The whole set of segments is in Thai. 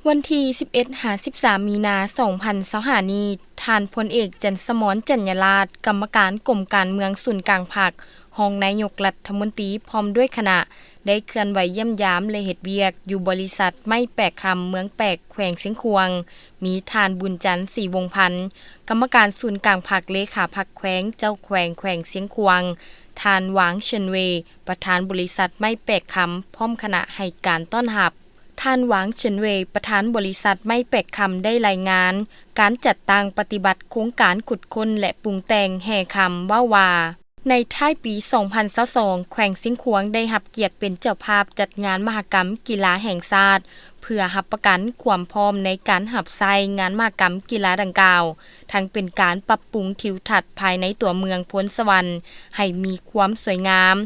วันที่11-13 มีนา2025นี้ท่านพลเอกจันทร์สมรจัญญราษฎร์กรรมการกรมการเมืองศูนย์กลางภาครองนายกรัฐมนตรีพร้อมด้วยคณะได้เคลื่อนไหวเยี่ยมยามและเฮ็ดเวียกอยู่บริษัทไม้แปกคำเมืองแปกแขวงเสียงขวางมีท่านบุญจันทร์ศรีวงศ์พันธ์กรรมการศูนย์กลางภาคเลขาพรรคแขวงเจ้าแขวงเสียงขวางท่านหวางเฉินเวประธานบริษัทไม้แปกคำพร้อมคณะให้การต้อนรับท่านหวางเฉินเวย์ประธานบริษัทไม้แปกคำได้รายงานการจัดตั้งปฏิบัติโครงการขุดค้นและปรุงแต่งแห่คำว่าในท้ายปี2022แขวงสิงขวางได้รับเกียรติเป็นเจ้าภาพจัดงานมหกรรมกีฬาแห่งชาติเพื่อรับประกันความพร้อมในการรับใช้งานมหกรรมกีฬาดังกล่าวทั้งเป็นการปรับปรุงทิวทัศน์ภายในตัวเมืองพลสวรรค์ให้มีความสวยงาม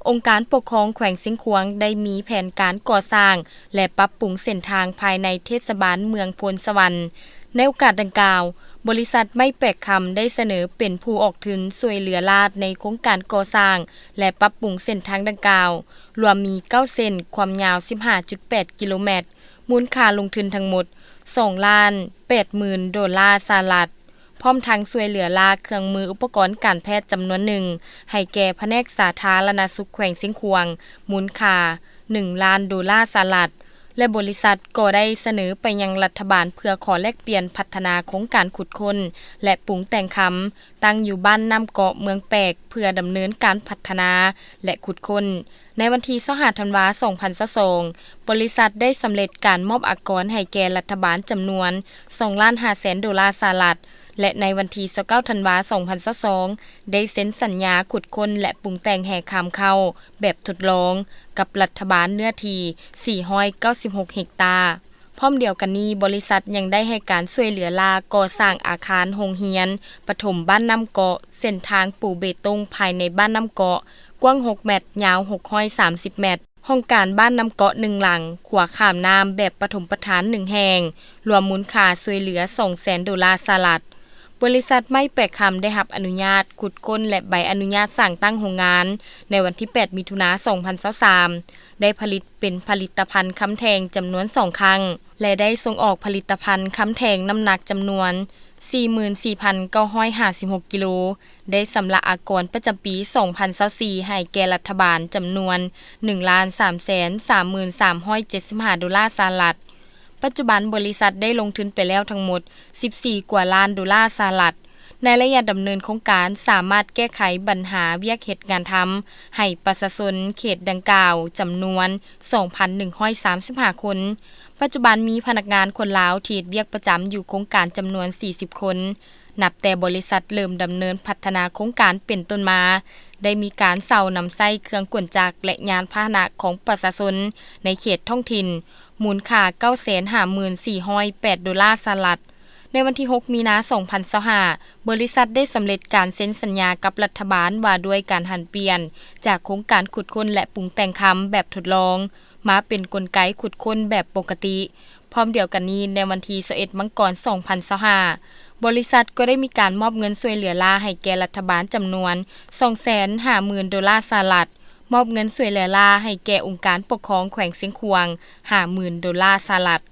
องค์การปกครองแขวงสิงขวางได้มีแผนการก่อสร้างและปรับปรุงเส้นทางภายในเทศบาลเมืองพลสวรรค์ในโอกาสดังกล่าวบริษัทไม้แปกคำได้เสนอเป็นผู้ออกทุนช่วยเหลือราษฎร์ในโครงการก่อสร้างและปรับปรุงเส้นทางดังกล่าวรวมมี9เส้นความยาว 15.8 กิโลเมตรมูลค่าลงทุนทั้งหมด 2,80,000 ดอลลาร์สหรัฐพร้อมทั้งช่วยเหลือลาเครื่องมืออุปกรณ์การแพทย์จำนวนหนึ่งให้แก่แผนกสาธารณสุขแขวงเสียงขวางมูลค่า 1 ล้านดอลลาร์สหรัฐและบริษัทก็ได้เสนอไปยังรัฐบาลเพื่อขอแลกเปลี่ยนพัฒนาโครงการขุดค้นและปรุงแต่งคำตั้งอยู่บ้านน้ำเกาะเมืองแปกเพื่อดำเนินการพัฒนาและขุดค้นในวันที่25 ธันวาคม 2022บริษัทได้สำเร็จการมอบอากรให้แก่รัฐบาลจำนวน 2,500,000 ดอลลาร์สหรัฐและในวันที่29 ธันวาคม 2022ได้เซ็นสัญญาขุดค้นและปรุงแต่งแห่คำเข้าแบบทดลองกับรัฐบาลเนื้อที่496 เฮกตาร์พร้อมเดียวกันนี้บริษัทยังได้ให้การช่วยเหลือลาก่อสร้างอาคารโรงเรียนปฐมบ้านน้ำเกาะเส้นทางปูเบตงภายในบ้านน้ำเกาะกว้าง6เมตรยาว630เมตรห้องการบ้านน้ำเกาะ1หลังขวาข้ามน้ำแบบปฐมประทาน1แห่งรวมมูลค่าช่วยเหลือ 200,000 ดอลลาร์สหรัฐบริษัทไม้แปกคำได้รับอนุญาตขุดค้นและใบอนุญาตสร้างตั้งโรงงานในวันที่8 มิถุนายน 2023ได้ผลิตเป็นผลิตภัณฑ์ค้ำแทงจำนวน2ครั้งและได้ส่งออกผลิตภัณฑ์ค้ำแทงน้ำหนักจำนวน 44,956 กิโลได้สำหรับอากรประจำปี 2024ให้แก่รัฐบาลจำนวน 1,333,375 ดอลลาร์สหรัฐปัจจุบันบริษัทได้ลงทุนไปแล้วทั้งหมด 14 กว่าล้านดอลลาร์สหรัฐในระยะดำเนินโครงการสามารถแก้ไขปัญหาเวียกเหตุงานทำให้ประชาชนเขตดังกล่าวจำนวน 2,135 คนปัจจุบันมีพนักงานคนลาวที่เวียกประจำอยู่โครงการจำนวน 40 คนนับแต่บริษัทเริ่มดำเนินพัฒนาโครงการเป็นต้นมาได้มีการเซานำไส้เครื่องกลจักรและยานพาหนะของประชาชนในเขตท้องถิ่นมูลค่า 954,408 ดอลลาร์สหรัฐในวันที่ 6 มีนาคม 2025บริษัทได้สำเร็จการเซ็นสัญญากับรัฐบาลว่าด้วยการหันเปลี่ยนจากโครงการขุดค้นและปรุงแต่งคำแบบทดลองมาเป็นกลไกขุดค้นแบบปกติพร้อมเดียวกันนี้ในวันที่21 มังกร 2025บริษัทก็ได้มีการมอบเงินช่วยเหลือลาให้แก่รัฐบาลจำนวน 250,000 ดอลลาร์สหรัฐมอบเงินช่วยเหลือลาให้แก่องค์การปกครองแขวงเสียงขวาง 50,000 ดอลลาร์สหรัฐ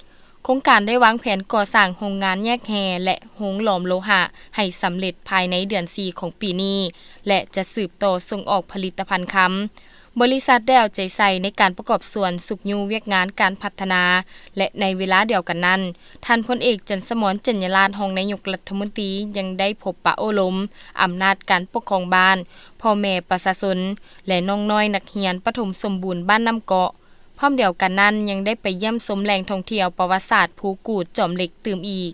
โครงการได้วางแผนก่อสร้างโรงงานแยกแฮและโรงหลอมโลหะให้สำเร็จภายในเดือน 4 ของปีนี้และจะสืบต่อส่งออกผลิตภัณฑ์คำบริษัทได้เอาใจใส่ในการประกอบส่วนสุขยูเวียกงานการพัฒนาและในเวลาเดียวกันนั้นท่านพลเอกจันทร์สมรจัญญราษฎร์รองนายกรัฐมนตรียังได้พบปะโอลมอำนาจการปกครองบ้านพ่อแม่ประชาชนและน้องน้อยนักเรียนประถมสมบูรณ์บ้านน้ำเกาะพร้อมเดียวกันนั้นยังได้ไปเยี่ยมชมแหล่งท่องเที่ยวประวัติศาสตร์ภูกูดจอมเหล็กตื่มอีก